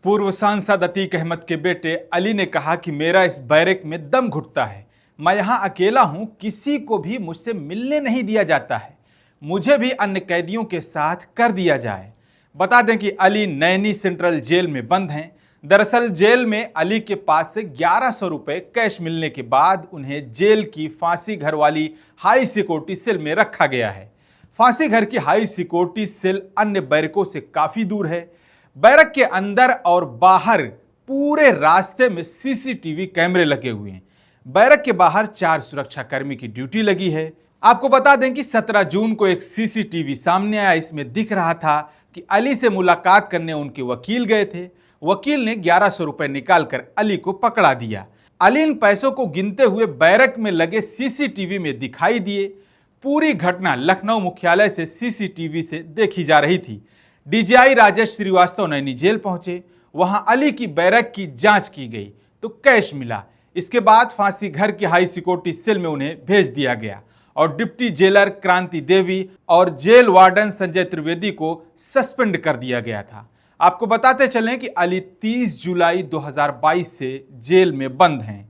पूर्व सांसद अतीक अहमद के बेटे अली ने कहा कि मेरा इस बैरक में दम घुटता है। मैं यहाँ अकेला हूँ, किसी को भी मुझसे मिलने नहीं दिया जाता है। मुझे भी अन्य कैदियों के साथ कर दिया जाए। बता दें कि अली नैनी सेंट्रल जेल में बंद हैं। दरअसल जेल में अली के पास से 1100 रुपए कैश मिलने के बाद उन्हें जेल की फांसी घर वाली हाई सिक्योरिटी सेल में रखा गया है। फांसी घर की हाई सिक्योरिटी सेल अन्य बैरकों से काफी दूर है। बैरक के अंदर और बाहर पूरे रास्ते में सीसीटीवी कैमरे लगे हुए हैं। बैरक के बाहर 4 सुरक्षाकर्मी की ड्यूटी लगी है। आपको बता दें कि 17 जून को एक सीसीटीवी सामने आया। इसमें दिख रहा था कि अली से मुलाकात करने उनके वकील गए थे। वकील ने 1100 रुपए निकालकर अली को पकड़ा दिया। अली इन पैसों को गिनते हुए बैरक में लगे सीसीटीवी में दिखाई दिए। पूरी घटना लखनऊ मुख्यालय से सीसीटीवी से देखी जा रही थी। डीजीआई राजेश श्रीवास्तव नैनी जेल पहुंचे। वहां अली की बैरक की जांच की गई तो कैश मिला। इसके बाद फांसी घर की हाई सिक्योरिटी सेल में उन्हें भेज दिया गया और डिप्टी जेलर क्रांति देवी और जेल वार्डन संजय त्रिवेदी को सस्पेंड कर दिया गया था। आपको बताते चलें कि अली 30 जुलाई 2022 से जेल में बंद हैं।